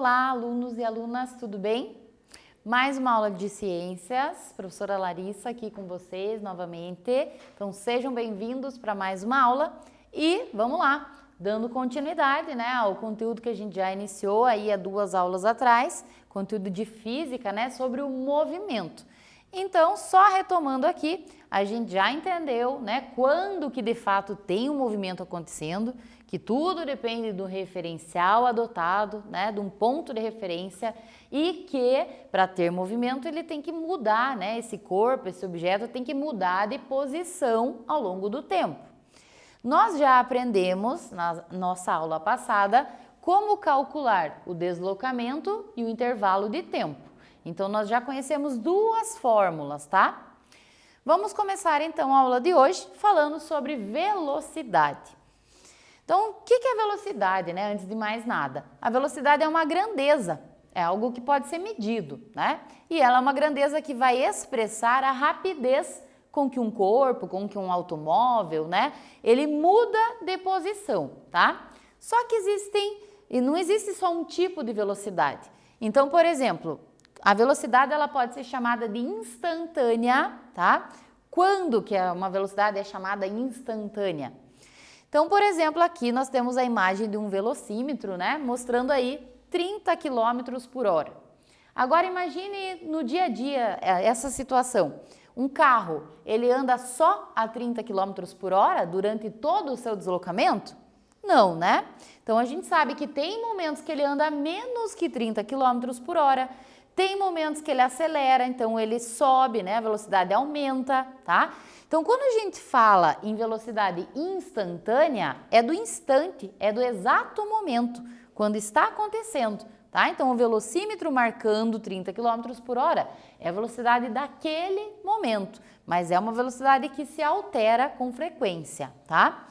Olá, alunos e alunas, tudo bem? Mais uma aula de ciências, professora Larissa aqui com vocês novamente. Então sejam bem-vindos para mais uma aula e vamos lá, dando continuidade, né, ao conteúdo que a gente já iniciou aí há 2 aulas atrás, conteúdo de física, né, sobre o movimento. Então, só retomando aqui, a gente já entendeu, né, quando que de fato tem um movimento acontecendo, que tudo depende do referencial adotado, né, de um ponto de referência e que para ter movimento ele tem que mudar, né, esse corpo, esse objeto tem que mudar de posição ao longo do tempo. Nós já aprendemos na nossa aula passada como calcular o deslocamento e o intervalo de tempo. Então, nós já conhecemos 2 fórmulas, tá? Vamos começar então a aula de hoje falando sobre velocidade. Então, o que é velocidade, né? Antes de mais nada, a velocidade é uma grandeza, é algo que pode ser medido, né? E ela é uma grandeza que vai expressar a rapidez com que um corpo, com que um automóvel, né? Ele muda de posição, tá? Só que não existe só um tipo de velocidade. Então, por exemplo, a velocidade ela pode ser chamada de instantânea, tá? Quando que uma velocidade é chamada instantânea? Então, por exemplo, aqui nós temos a imagem de um velocímetro, né? Mostrando aí 30 km por hora. Agora imagine no dia a dia essa situação. Um carro, ele anda só a 30 km por hora durante todo o seu deslocamento? Não, né? Então, a gente sabe que tem momentos que ele anda a menos que 30 km por hora, tem momentos que ele acelera, então ele sobe, né? A velocidade aumenta, tá? Então, quando a gente fala em velocidade instantânea, é do instante, é do exato momento, quando está acontecendo, tá? Então, o velocímetro marcando 30 km por hora é a velocidade daquele momento, mas é uma velocidade que se altera com frequência, tá?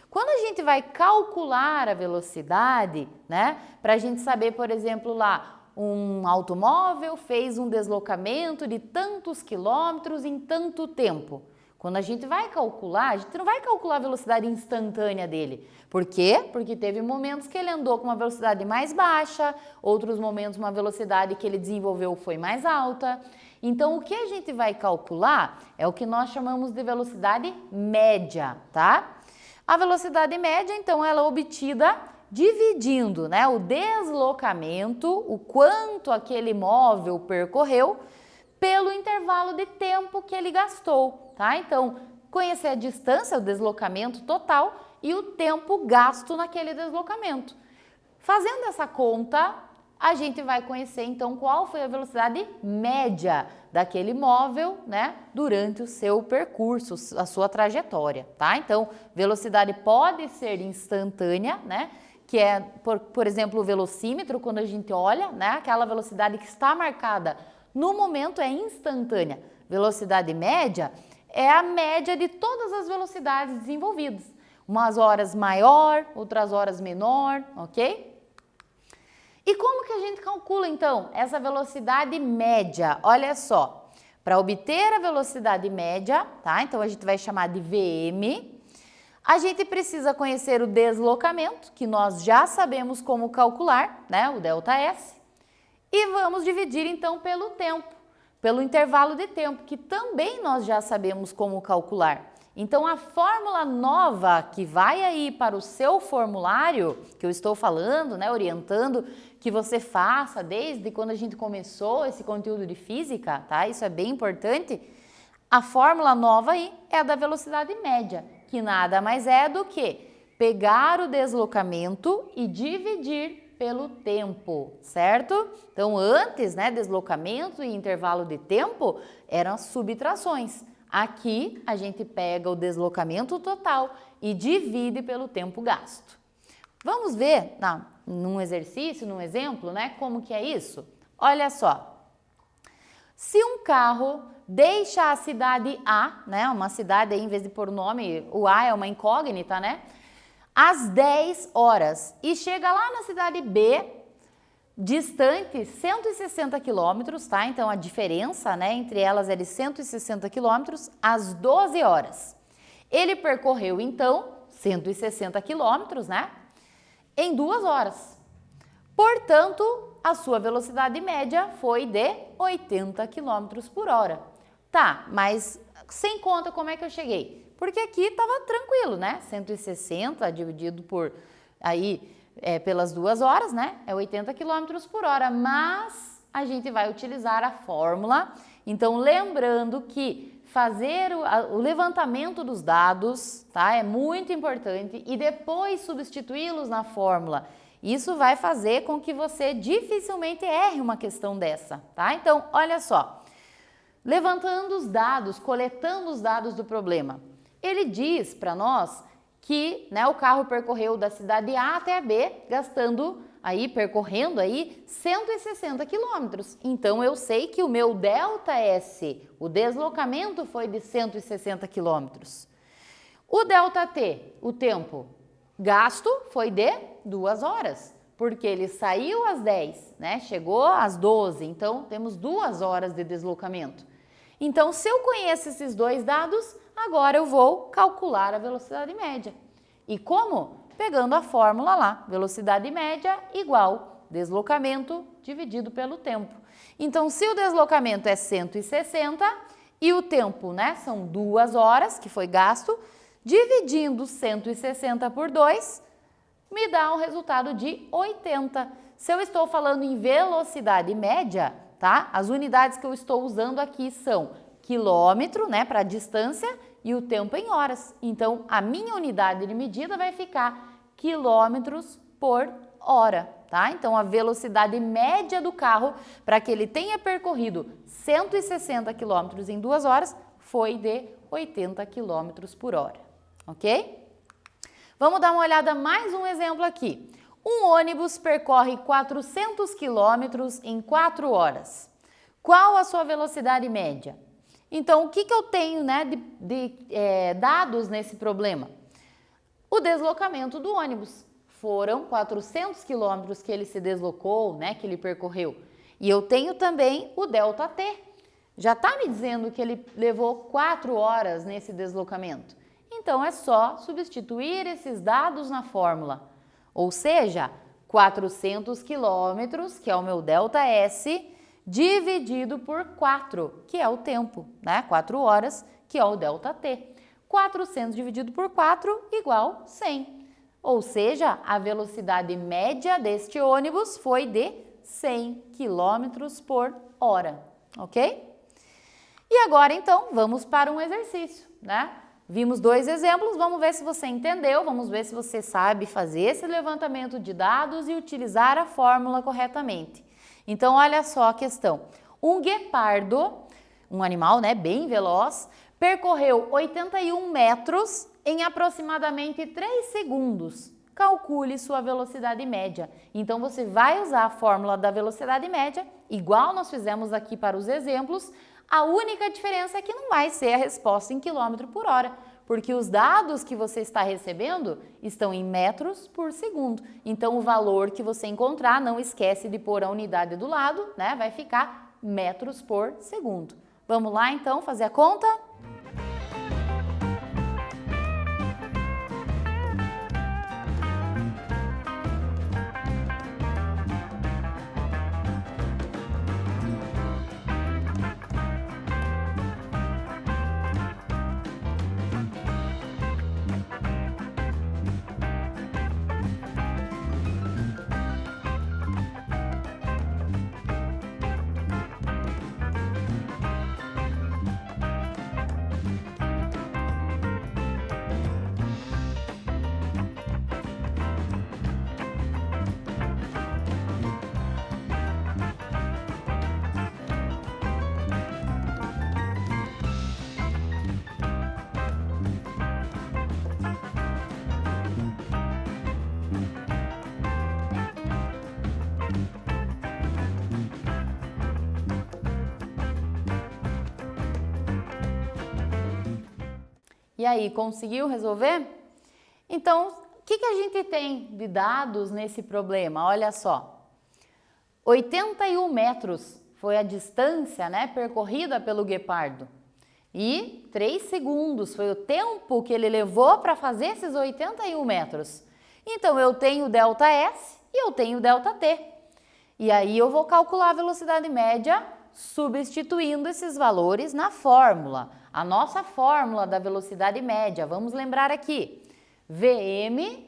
Quando a gente vai calcular a velocidade, né? Para a gente saber, por exemplo, lá, um automóvel fez um deslocamento de tantos quilômetros em tanto tempo. Quando a gente vai calcular, a gente não vai calcular a velocidade instantânea dele. Por quê? Porque teve momentos que ele andou com uma velocidade mais baixa, outros momentos uma velocidade que ele desenvolveu foi mais alta. Então, o que a gente vai calcular é o que nós chamamos de velocidade média, tá? A velocidade média, então, ela é obtida dividindo, né, o deslocamento, o quanto aquele móvel percorreu, pelo intervalo de tempo que ele gastou, tá? Então, conhecer a distância, o deslocamento total e o tempo gasto naquele deslocamento. Fazendo essa conta, a gente vai conhecer então qual foi a velocidade média daquele móvel, né, durante o seu percurso, a sua trajetória, tá? Então, velocidade pode ser instantânea, né? Que é, por exemplo, o velocímetro, quando a gente olha, né, aquela velocidade que está marcada no momento é instantânea. Velocidade média é a média de todas as velocidades desenvolvidas. Umas horas maior, outras horas menor, ok? E como que a gente calcula, então, essa velocidade média? Olha só, para obter a velocidade média, tá? Então, a gente vai chamar de VM. A gente precisa conhecer o deslocamento, que nós já sabemos como calcular, né? O ΔS. E vamos dividir, então, pelo tempo, pelo intervalo de tempo, que também nós já sabemos como calcular. Então, a fórmula nova que vai aí para o seu formulário, que eu estou falando, né, orientando que você faça desde quando a gente começou esse conteúdo de física, tá? Isso é bem importante. A fórmula nova aí é a da velocidade média, que nada mais é do que pegar o deslocamento e dividir pelo tempo, certo? Então, antes, né, deslocamento e intervalo de tempo eram as subtrações. Aqui, a gente pega o deslocamento total e divide pelo tempo gasto. Vamos ver, num exercício, num exemplo, né, como que é isso? Olha só. Se um carro deixa a cidade A, né, uma cidade aí, em vez de pôr o nome, o A é uma incógnita, né, às 10 horas e chega lá na cidade B, distante 160 quilômetros, tá? Então, a diferença, né, entre elas é de 160 quilômetros às 12 horas. Ele percorreu, então, 160 quilômetros, né, em 2 horas. Portanto, a sua velocidade média foi de 80 km por hora. Tá, mas sem conta como é que eu cheguei? Porque aqui estava tranquilo, né? 160 dividido por aí pelas 2 horas, né? É 80 km por hora, mas a gente vai utilizar a fórmula. Então, lembrando que fazer o levantamento dos dados, tá? É muito importante e depois substituí-los na fórmula. Isso vai fazer com que você dificilmente erre uma questão dessa, tá? Então, olha só. Levantando os dados, coletando os dados do problema. Ele diz para nós que, né, o carro percorreu da cidade A até a B, percorrendo 160 quilômetros. Então, eu sei que o meu ΔS, o deslocamento foi de 160 quilômetros. O ΔT, o tempo gasto, foi de 2 horas, porque ele saiu às 10, né, chegou às 12, então temos 2 horas de deslocamento. Então, se eu conheço esses dois dados, agora eu vou calcular a velocidade média. E como? Pegando a fórmula lá, velocidade média igual deslocamento dividido pelo tempo. Então, se o deslocamento é 160 e o tempo, né, são 2 horas que foi gasto, dividindo 160 por 2, me dá um resultado de 80. Se eu estou falando em velocidade média, tá? As unidades que eu estou usando aqui são quilômetro, né, para distância, e o tempo em horas. Então, a minha unidade de medida vai ficar quilômetros por hora, tá? Então, a velocidade média do carro, para que ele tenha percorrido 160 quilômetros em 2 horas, foi de 80 quilômetros por hora, ok? Vamos dar uma olhada mais um exemplo aqui. Um ônibus percorre 400 quilômetros em 4 horas. Qual a sua velocidade média? Então, o que eu tenho, né, de dados nesse problema? O deslocamento do ônibus. Foram 400 quilômetros que ele se deslocou, né, que ele percorreu. E eu tenho também o ΔT. Já está me dizendo que ele levou 4 horas nesse deslocamento. Então, é só substituir esses dados na fórmula. Ou seja, 400 quilômetros, que é o meu ΔS, dividido por 4, que é o tempo, né? 4 horas, que é o ΔT. 400 dividido por 4 igual 100. Ou seja, a velocidade média deste ônibus foi de 100 km por hora, ok? E agora, então, vamos para um exercício, né? Vimos 2 exemplos, vamos ver se você entendeu, vamos ver se você sabe fazer esse levantamento de dados e utilizar a fórmula corretamente. Então, olha só a questão. Um guepardo, um animal, né, bem veloz, percorreu 81 metros em aproximadamente 3 segundos. Calcule sua velocidade média. Então, você vai usar a fórmula da velocidade média, igual nós fizemos aqui para os exemplos. A única diferença é que não vai ser a resposta em quilômetro por hora, porque os dados que você está recebendo estão em metros por segundo. Então, o valor que você encontrar, não esquece de pôr a unidade do lado, né? Vai ficar metros por segundo. Vamos lá, então, fazer a conta? E aí, conseguiu resolver? Então, o que a gente tem de dados nesse problema? Olha só, 81 metros foi a distância, né, percorrida pelo guepardo. E 3 segundos foi o tempo que ele levou para fazer esses 81 metros. Então, eu tenho o ΔS e eu tenho o ΔT. E aí eu vou calcular a velocidade média substituindo esses valores na fórmula. A nossa fórmula da velocidade média, vamos lembrar aqui, Vm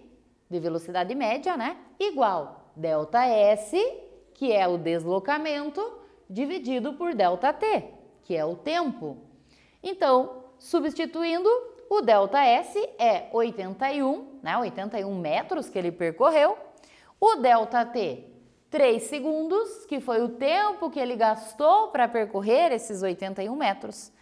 de velocidade média, né, igual ΔS, que é o deslocamento, dividido por ΔT, que é o tempo. Então, substituindo, o ΔS é 81, né, 81 metros que ele percorreu, o ΔT, 3 segundos, que foi o tempo que ele gastou para percorrer esses 81 metros.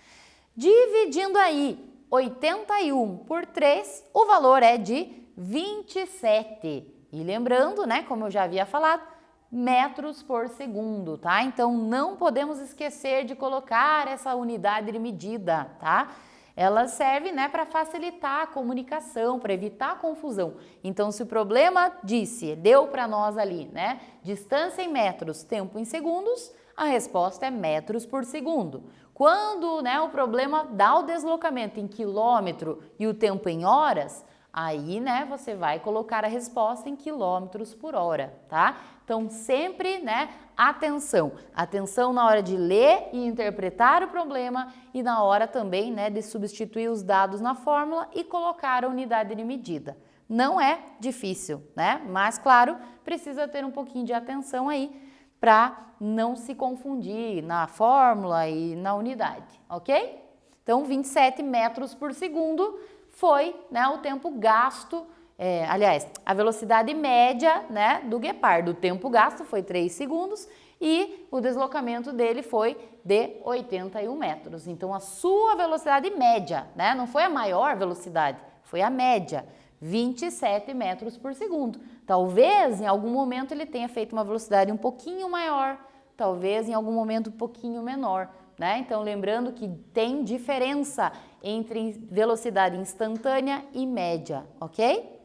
Dividindo aí 81 por 3, o valor é de 27. E lembrando, né, como eu já havia falado, metros por segundo, tá? Então, não podemos esquecer de colocar essa unidade de medida, tá? Ela serve, né, para facilitar a comunicação, para evitar a confusão. Então, se o problema deu para nós ali, né, distância em metros, tempo em segundos, a resposta é metros por segundo. Quando, né, o problema dá o deslocamento em quilômetro e o tempo em horas, aí, né, você vai colocar a resposta em quilômetros por hora, tá? Então, sempre, né, atenção na hora de ler e interpretar o problema e na hora também, né, de substituir os dados na fórmula e colocar a unidade de medida. Não é difícil, né? Mas, claro, precisa ter um pouquinho de atenção aí para não se confundir na fórmula e na unidade, ok? Então, 27 metros por segundo foi, né, o tempo gasto, a velocidade média, né, do guepardo. O tempo gasto foi 3 segundos e o deslocamento dele foi de 81 metros. Então, a sua velocidade média, né, não foi a maior velocidade, foi a média, 27 metros por segundo. Talvez, em algum momento, ele tenha feito uma velocidade um pouquinho maior, talvez, em algum momento, um pouquinho menor, né? Então, lembrando que tem diferença entre velocidade instantânea e média, ok?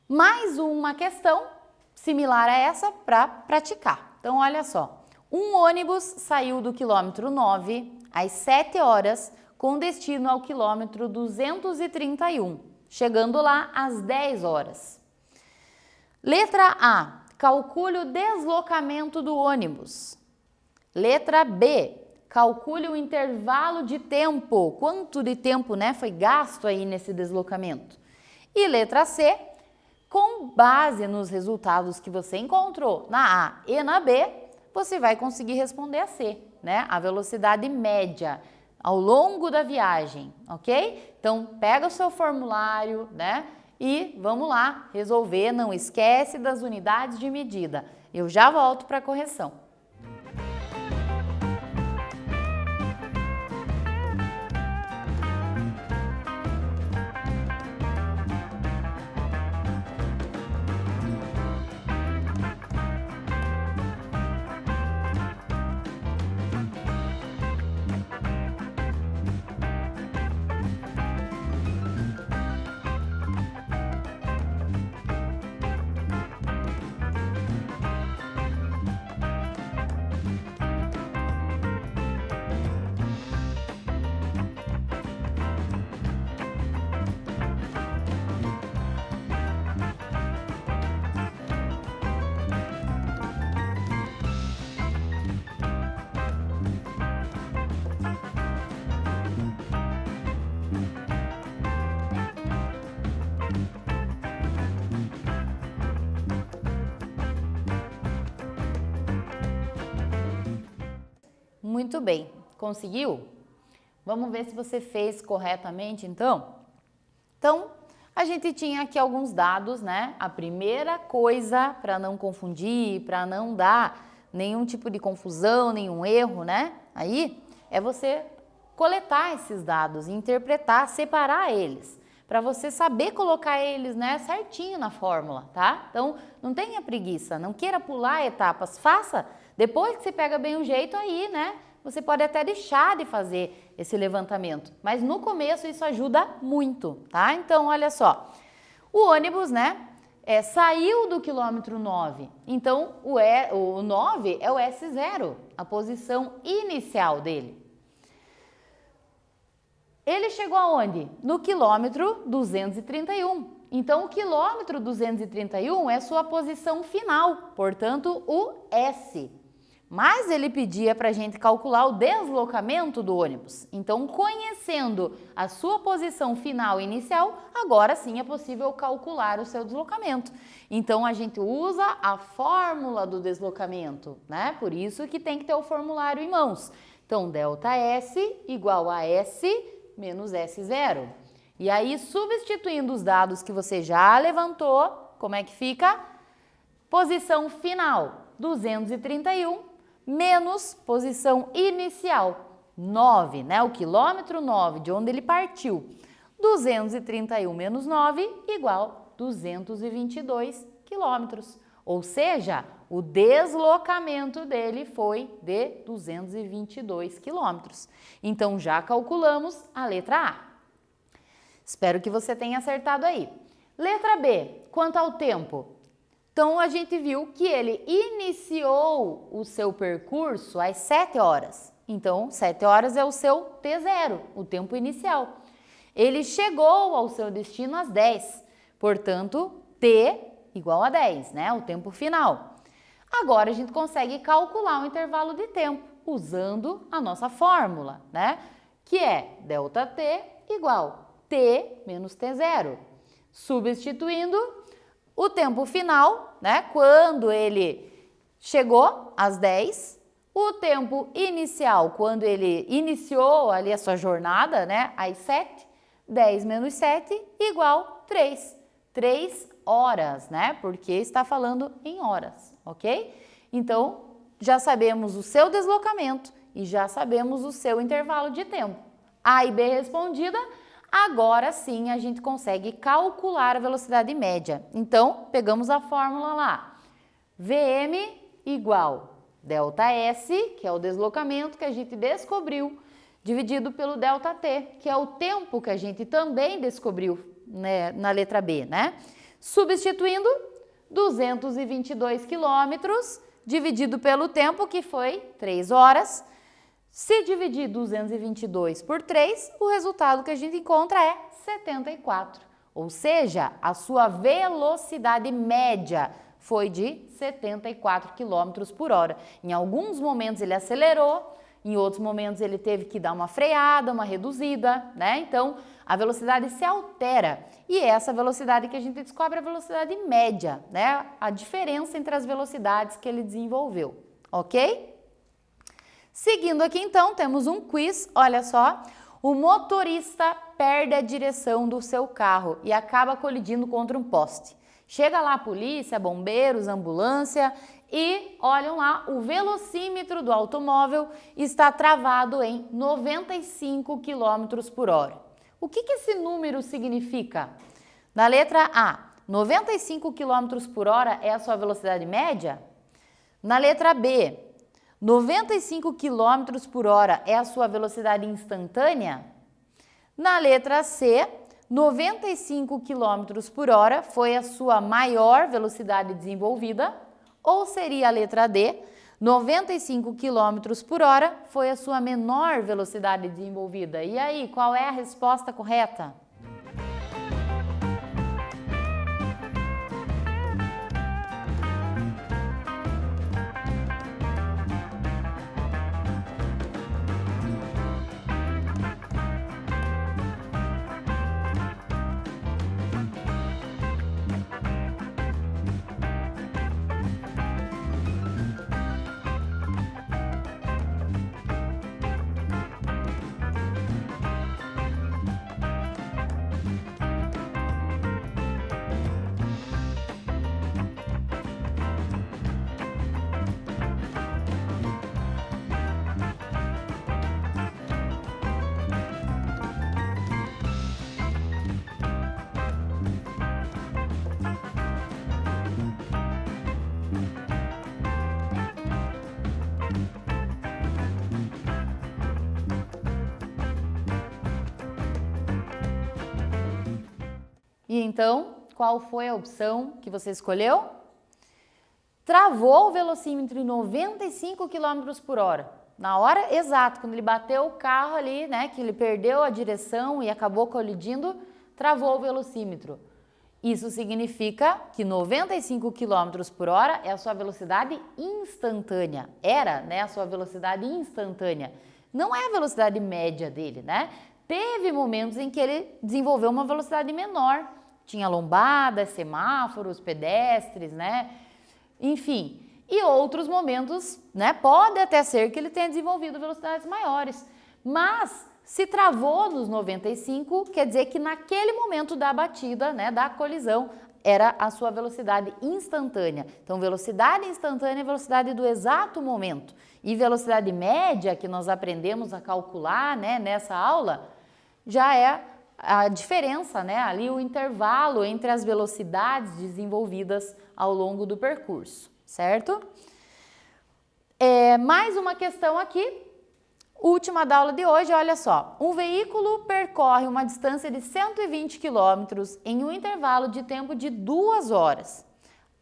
Mais uma questão similar a essa para praticar. Então, olha só. Um ônibus saiu do quilômetro 9 às 7 horas com destino ao quilômetro 231, chegando lá às 10 horas. Letra A. Calcule o deslocamento do ônibus. Letra B. Calcule o intervalo de tempo. Quanto de tempo, né, foi gasto aí nesse deslocamento. E letra C. Com base nos resultados que você encontrou na A e na B, você vai conseguir responder a C, né? A velocidade média ao longo da viagem, ok? Então, pega o seu formulário, né? E vamos lá resolver. Não esquece das unidades de medida. Eu já volto para a correção. Muito bem, conseguiu? Vamos ver se você fez corretamente, então? Então, a gente tinha aqui alguns dados, né? A primeira coisa, para não confundir, para não dar nenhum tipo de confusão, nenhum erro, né? Aí, é você coletar esses dados, interpretar, separar eles, para você saber colocar eles, né, certinho na fórmula, tá? Então, não tenha preguiça, não queira pular etapas, faça. Depois que você pega bem o jeito aí, né, você pode até deixar de fazer esse levantamento, mas no começo isso ajuda muito, tá? Então, olha só, o ônibus, né, saiu do quilômetro 9, então o 9 é o S0, a posição inicial dele. Ele chegou aonde? No quilômetro 231. Então, o quilômetro 231 é sua posição final, portanto, o S. Mas ele pedia para a gente calcular o deslocamento do ônibus. Então, conhecendo a sua posição final e inicial, agora sim é possível calcular o seu deslocamento. Então, a gente usa a fórmula do deslocamento, né? Por isso que tem que ter o formulário em mãos. Então, ΔS igual a S menos S0. E aí, substituindo os dados que você já levantou, como é que fica? Posição final, 231. Menos posição inicial, 9, né? O quilômetro 9, de onde ele partiu. 231 menos 9 igual 222 quilômetros. Ou seja, o deslocamento dele foi de 222 quilômetros. Então, já calculamos a letra A. Espero que você tenha acertado aí. Letra B, quanto ao tempo? Então, a gente viu que ele iniciou o seu percurso às 7 horas. Então, 7 horas é o seu T0, o tempo inicial. Ele chegou ao seu destino às 10, portanto, T igual a 10, né? O tempo final. Agora, a gente consegue calcular o intervalo de tempo usando a nossa fórmula, né? Que é ΔT igual T menos T0. Substituindo o tempo final, né? Quando ele chegou às 10, o tempo inicial, quando ele iniciou ali a sua jornada, né? Às 7, 10 menos 7 igual 3. 3 horas, né? Porque está falando em horas, ok? Então, já sabemos o seu deslocamento e já sabemos o seu intervalo de tempo. A e B respondida. Agora sim a gente consegue calcular a velocidade média. Então, pegamos a fórmula lá. Vm igual ΔS, que é o deslocamento que a gente descobriu, dividido pelo ΔT, que é o tempo que a gente também descobriu, né, na letra B, né? Substituindo, 222 quilômetros dividido pelo tempo, que foi 3 horas. Se dividir 222 por 3, o resultado que a gente encontra é 74. Ou seja, a sua velocidade média foi de 74 km por hora. Em alguns momentos ele acelerou, em outros momentos ele teve que dar uma freada, uma reduzida, né? Então, a velocidade se altera. E é essa velocidade que a gente descobre a velocidade média, né? A diferença entre as velocidades que ele desenvolveu, ok? Seguindo aqui então, temos um quiz, olha só. O motorista perde a direção do seu carro e acaba colidindo contra um poste. Chega lá a polícia, bombeiros, ambulância e olham lá, o velocímetro do automóvel está travado em 95 km por hora. O que esse número significa? Na letra A, 95 km por hora é a sua velocidade média? Na letra B, 95 km por hora é a sua velocidade instantânea? Na letra C, 95 km por hora foi a sua maior velocidade desenvolvida? Ou seria a letra D, 95 km por hora foi a sua menor velocidade desenvolvida? E aí, qual é a resposta correta? E então, qual foi a opção que você escolheu? Travou o velocímetro em 95 km por hora. Na hora exata, quando ele bateu o carro ali, né, que ele perdeu a direção e acabou colidindo, travou o velocímetro. Isso significa que 95 km por hora é a sua velocidade instantânea. Era, né, a sua velocidade instantânea. Não é a velocidade média dele, né? Teve momentos em que ele desenvolveu uma velocidade menor. Tinha lombadas, semáforos, pedestres, né? Enfim, e outros momentos, né? Pode até ser que ele tenha desenvolvido velocidades maiores. Mas se travou nos 95, quer dizer que naquele momento da batida, né, da colisão, era a sua velocidade instantânea. Então, velocidade instantânea é velocidade do exato momento. E velocidade média, que nós aprendemos a calcular, né, nessa aula, já é a diferença, né, ali o intervalo entre as velocidades desenvolvidas ao longo do percurso, certo? Mais uma questão aqui. Última da aula de hoje, olha só. Um veículo percorre uma distância de 120 km em um intervalo de tempo de 2 horas.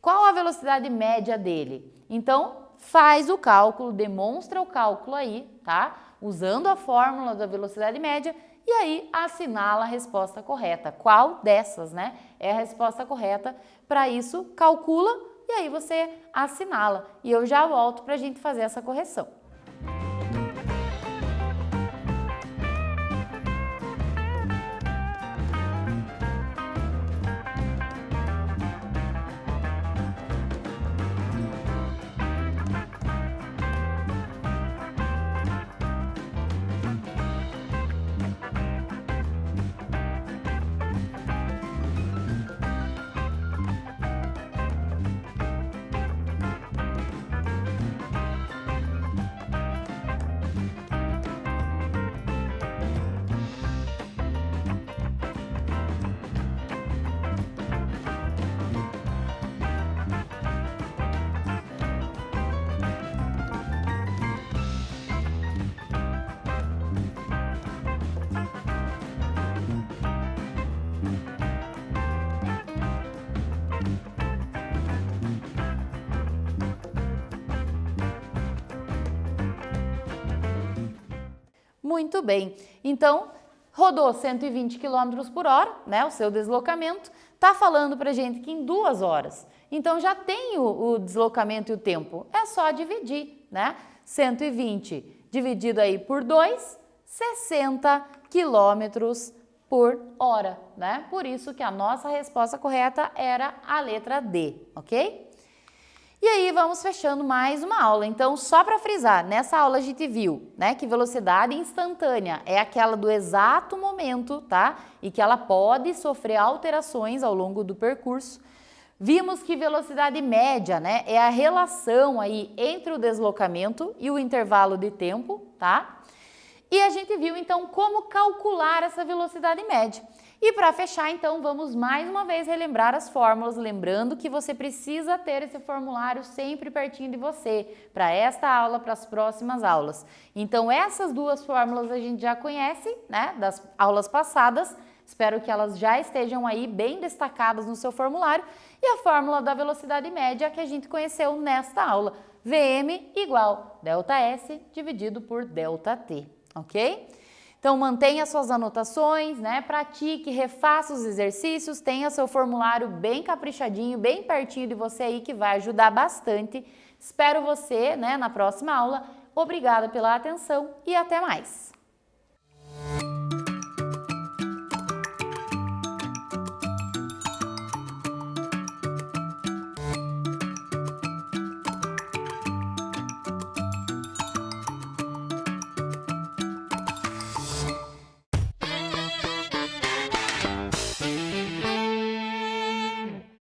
Qual a velocidade média dele? Então, faz o cálculo, demonstra o cálculo aí, tá? Usando a fórmula da velocidade média e aí assinala a resposta correta. Qual dessas, né, é a resposta correta? Para isso, calcula e aí você assinala. E eu já volto para a gente fazer essa correção. Muito bem, então rodou 120 km por hora, né, o seu deslocamento, tá falando pra gente que em 2 horas. Então já tem o deslocamento e o tempo, é só dividir, né? 120 dividido aí por 2, 60 km por hora, né? Por isso que a nossa resposta correta era a letra D, ok? E aí vamos fechando mais uma aula. Então, só para frisar, nessa aula a gente viu, né, que velocidade instantânea é aquela do exato momento, tá? E que ela pode sofrer alterações ao longo do percurso. Vimos que velocidade média, né, é a relação aí entre o deslocamento e o intervalo de tempo, tá? E a gente viu então como calcular essa velocidade média. E para fechar, então, vamos mais uma vez relembrar as fórmulas, lembrando que você precisa ter esse formulário sempre pertinho de você, para esta aula, para as próximas aulas. Então, essas duas fórmulas a gente já conhece, né, das aulas passadas, espero que elas já estejam aí bem destacadas no seu formulário, e a fórmula da velocidade média que a gente conheceu nesta aula, Vm igual ΔS dividido por ΔT, ok? Então, mantenha suas anotações, né? Pratique, refaça os exercícios, tenha seu formulário bem caprichadinho, bem pertinho de você aí, que vai ajudar bastante. Espero você, né, na próxima aula. Obrigada pela atenção e até mais!